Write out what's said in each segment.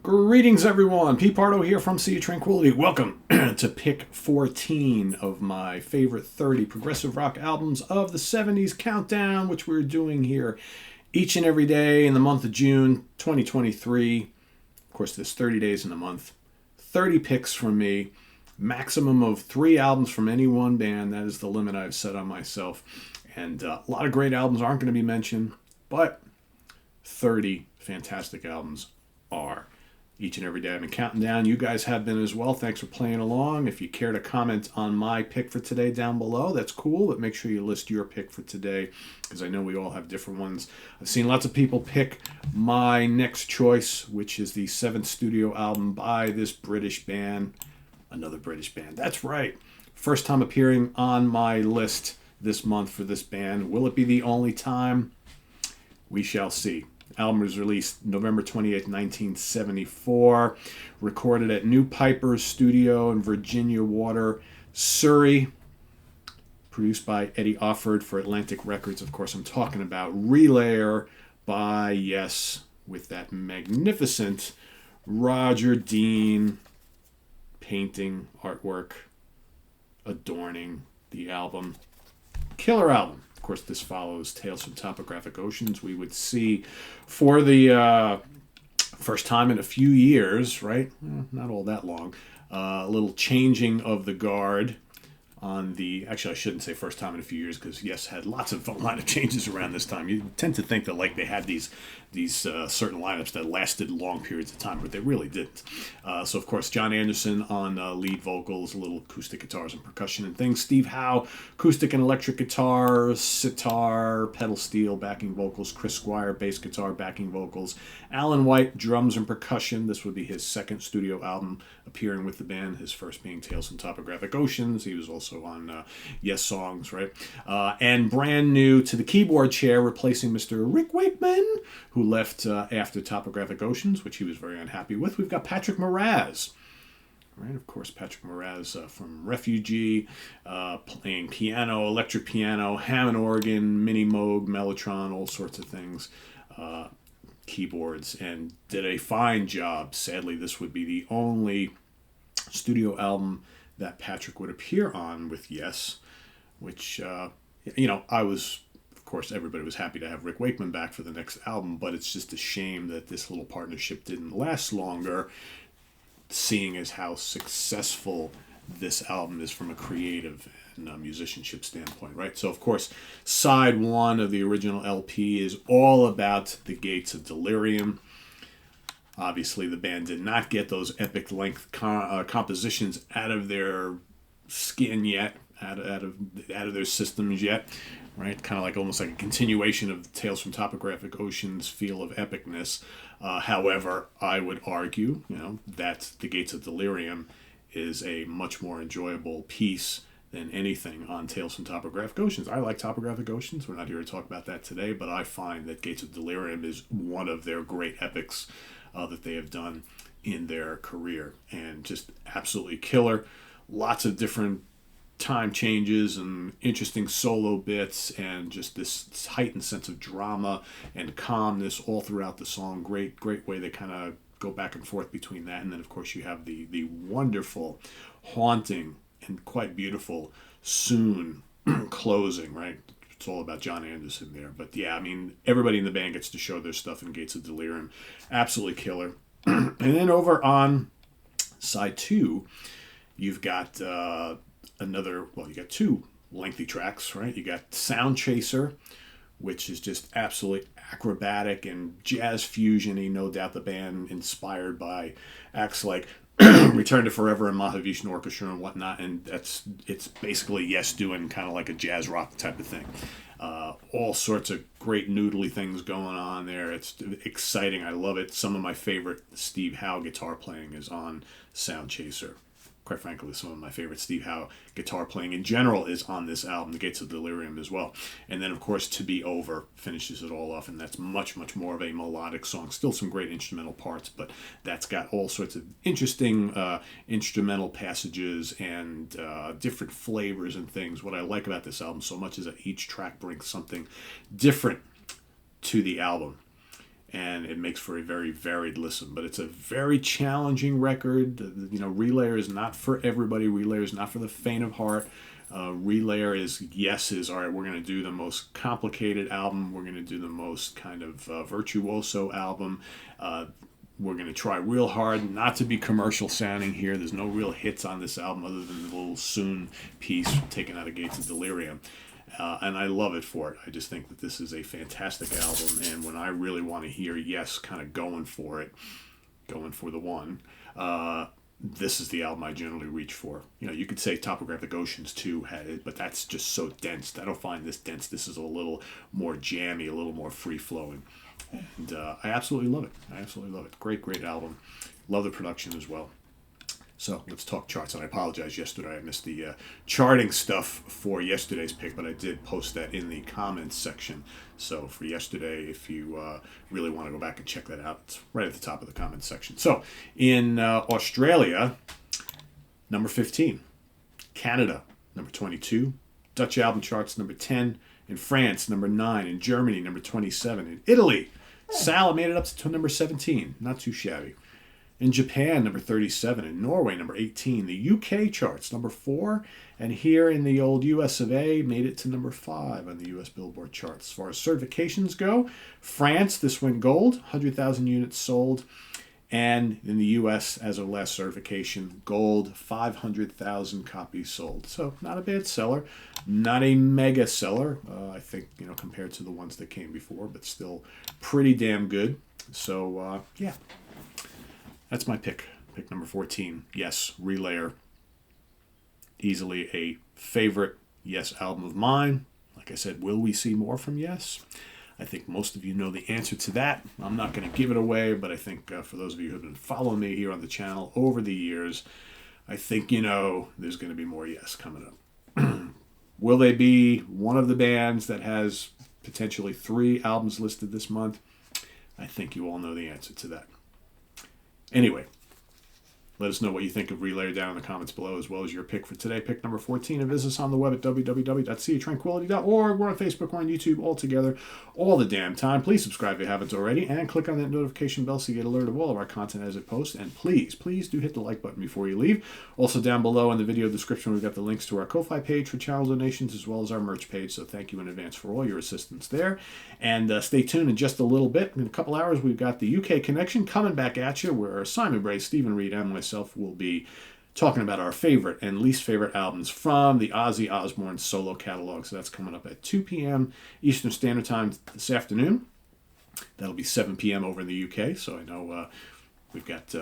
Greetings, everyone. Pete Pardo here from Sea of Tranquility. Welcome to pick 14 of my favorite 30 progressive rock albums of the 70s countdown, which we're doing here each and every day in the month of June 2023. Of course, there's 30 days in the month. 30 picks from me. Maximum of 3 albums from any one band. That is the limit I've set on myself. And a lot of great albums aren't going to be mentioned, but 30 fantastic albums are. Each and every day I've been counting down. You guys have been as well. Thanks for playing along. If you care to comment on my pick for today down below, that's cool. But make sure you list your pick for today because I know we all have different ones. I've seen lots of people pick my next choice, which is the 7th studio album by this British band. Another British band. That's right. First time appearing on my list this month for this band. Will it be the only time? We shall see. Album was released November 28, 1974. Recorded at New Piper's Studio in Virginia Water, Surrey. Produced by Eddie Offord for Atlantic Records. Of course, I'm talking about Relayer by Yes, with that magnificent Roger Dean painting, artwork, adorning the album. Killer album. Of course, this follows Tales from Topographic Oceans. We would see for the first time in a few years, right? Not all that long. A little changing of the guard on the... Actually, I shouldn't say first time in a few years because, yes, had lots of lineup changes around this time. You tend to think that like they had these certain lineups that lasted long periods of time, but they really didn't. So, of course, John Anderson on lead vocals, little acoustic guitars and percussion and things. Steve Howe, acoustic and electric guitar, sitar, pedal steel, backing vocals. Chris Squire, bass guitar, backing vocals. Alan White, drums and percussion. This would be his second studio album appearing with the band, his first being Tales from Topographic Oceans. He was also on Yes Songs, right? And brand new to the keyboard chair, replacing Mr. Rick Wakeman, who left after Topographic Oceans, which he was very unhappy with. We've got Patrick Moraz. Right, of course, Patrick Moraz from Refugee, playing piano, electric piano, Hammond organ, mini Moog, Mellotron, all sorts of things, keyboards, and did a fine job. Sadly, this would be the only studio album that Patrick would appear on with Yes, which, I was... Of course, everybody was happy to have Rick Wakeman back for the next album, but it's just a shame that this little partnership didn't last longer, seeing as how successful this album is from a creative and musicianship standpoint, right? So, of course, side one of the original LP is all about the Gates of Delirium. Obviously, the band did not get those epic length compositions out of their skin yet, out of their systems yet. Right, kind of like almost like a continuation of the Tales from Topographic Oceans feel of epicness. However, I would argue, that The Gates of Delirium is a much more enjoyable piece than anything on Tales from Topographic Oceans. I like Topographic Oceans. We're not here to talk about that today, but I find that Gates of Delirium is one of their great epics that they have done in their career, and just absolutely killer. Lots of different time changes and interesting solo bits and just this heightened sense of drama and calmness all throughout the song. Great way they kind of go back and forth between that. And then, of course, you have the wonderful, haunting, and quite beautiful Soon closing, right? It's all about John Anderson there. But yeah, I mean, everybody in the band gets to show their stuff in Gates of Delirium. Absolutely killer. And then over on side 2, you've got... you got 2 lengthy tracks, right? You got Sound Chaser, which is just absolutely acrobatic and jazz fusion-y. No doubt the band inspired by acts like Return to Forever and Mahavishnu Orchestra and whatnot, and it's basically Yes doing kind of like a jazz rock type of thing. All sorts of great noodly things going on there. It's exciting. I love it. Some of my favorite Steve Howe guitar playing is on Sound Chaser. Quite frankly, some of my favorite Steve Howe guitar playing in general is on this album, The Gates of Delirium as well. And then, of course, To Be Over finishes it all off, and that's much, much more of a melodic song. Still some great instrumental parts, but that's got all sorts of interesting instrumental passages and different flavors and things. What I like about this album so much is that each track brings something different to the album. and it makes for a very varied listen. But it's a very challenging record. Relayer is not for everybody. Relayer is not for the faint of heart. Relayer is all right, we're going to do the most complicated album. We're going to do the most kind of virtuoso album. We're going to try real hard not to be commercial sounding here. There's no real hits on this album other than the little Soon piece taken out of Gates of Delirium. And I love it for it. I just think that this is a fantastic album. And when I really want to hear Yes kind of going for it, going for the one, this is the album I generally reach for. You could say Topographic Oceans too had it, but that's just so dense. I don't find this dense. This is a little more jammy, a little more free-flowing. And I absolutely love it. Great album. Love the production as well. So let's talk charts. And I apologize, yesterday I missed the charting stuff for yesterday's pick, but I did post that in the comments section. So for yesterday, if you really want to go back and check that out, it's right at the top of the comments section. So in Australia, number 15. Canada, number 22. Dutch album charts, number 10. In France, number 9. In Germany, number 27. In Italy, Sal made it up to number 17. Not too shabby. In Japan, number 37. In Norway, number 18. The UK charts, number 4. And here in the old US of A, made it to number 5 on the US Billboard charts. As far as certifications go, France, this went gold, 100,000 units sold. And in the US, as of last certification, gold, 500,000 copies sold. So not a bad seller. Not a mega seller, I think, compared to the ones that came before, but still pretty damn good. So, yeah. That's my pick. Pick number 14. Yes, Relayer. Easily a favorite Yes album of mine. Like I said, will we see more from Yes? I think most of you know the answer to that. I'm not going to give it away, but I think for those of you who have been following me here on the channel over the years, I think there's going to be more Yes coming up. Will they be one of the bands that has potentially 3 albums listed this month? I think you all know the answer to that. Anyway, let us know what you think of Relayer down in the comments below, as well as your pick for today. Pick number 14, and visit us on the web at www.seatranquility.org. We're on Facebook, we're on YouTube, all together, all the damn time. Please subscribe if you haven't already, and click on that notification bell so you get alert of all of our content as it posts. And please do hit the like button before you leave. Also down below in the video description, we've got the links to our Ko-Fi page for channel donations, as well as our merch page. So thank you in advance for all your assistance there. And stay tuned in just a little bit. In a couple hours, we've got the UK Connection coming back at you, where Simon Bray, Stephen Reed, and myself will be talking about our favorite and least favorite albums from the Ozzy Osbourne solo catalog. So that's coming up at 2 p.m. Eastern Standard Time this afternoon. That'll be 7 p.m. over in the UK. So I know we've got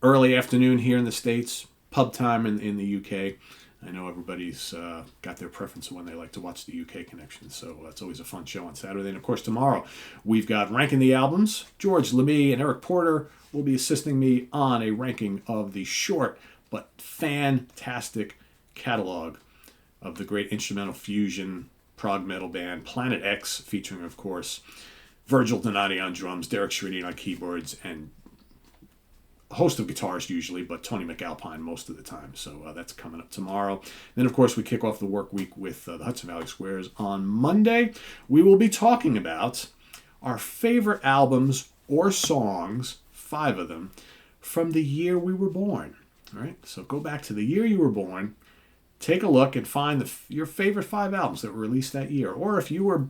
early afternoon here in the States, pub time in the UK. I know everybody's got their preference of when they like to watch the UK Connection, so it's always a fun show on Saturday. And, of course, tomorrow we've got Ranking the Albums. George Lemie and Eric Porter will be assisting me on a ranking of the short but fantastic catalog of the great instrumental fusion prog metal band Planet X, featuring, of course, Virgil Donati on drums, Derek Sherinian on keyboards, and a host of guitars usually, but Tony McAlpine most of the time. So that's coming up tomorrow. Then, of course, we kick off the work week with the Hudson Valley Squares on Monday. We will be talking about our favorite albums or songs, 5 of them, from the year we were born. All right, so go back to the year you were born, take a look, and find your favorite 5 albums that were released that year. Or if you were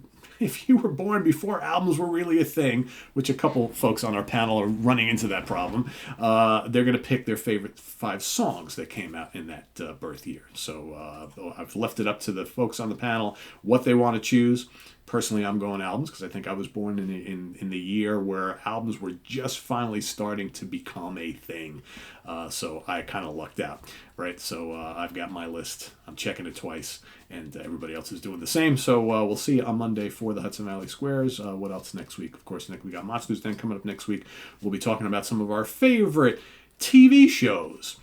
born before albums were really a thing, which a couple folks on our panel are running into that problem, they're going to pick their favorite 5 songs that came out in that birth year. So I've left it up to the folks on the panel what they want to choose. Personally, I'm going albums because I think I was born in the year where albums were just finally starting to become a thing. So I kind of lucked out, right? So I've got my list. I'm checking it twice, and everybody else is doing the same. So we'll see you on Monday for the Hudson Valley Squares. What else next week? Of course, we got Monsters Den coming up next week. We'll be talking about some of our favorite TV shows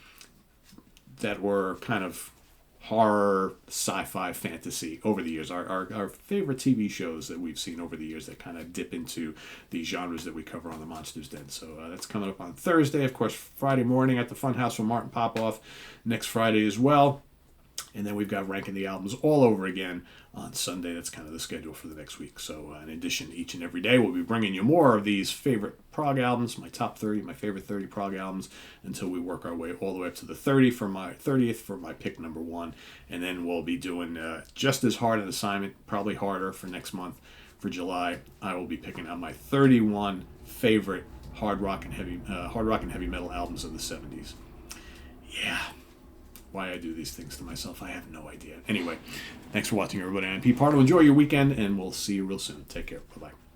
that were kind of horror, sci-fi, fantasy over the years. Our favorite TV shows that we've seen over the years that kind of dip into the genres that we cover on the Monsters Den. So that's coming up on Thursday. Of course, Friday morning at the Funhouse with Martin Popoff. Next Friday as well. And then we've got ranking the albums all over again on Sunday. That's kind of the schedule for the next week. So in addition, each and every day, we'll be bringing you more of these favorite prog albums, my top 30, my favorite 30 prog albums, until we work our way all the way up to the 30th for my pick number 1. And then we'll be doing just as hard an assignment, probably harder for next month. For July, I will be picking out my 31 favorite hard rock and heavy metal albums of the 70s. Yeah. Why I do these things to myself, I have no idea. Anyway, thanks for watching, everybody. I'm Pete Pardo. Enjoy your weekend, and we'll see you real soon. Take care. Bye-bye.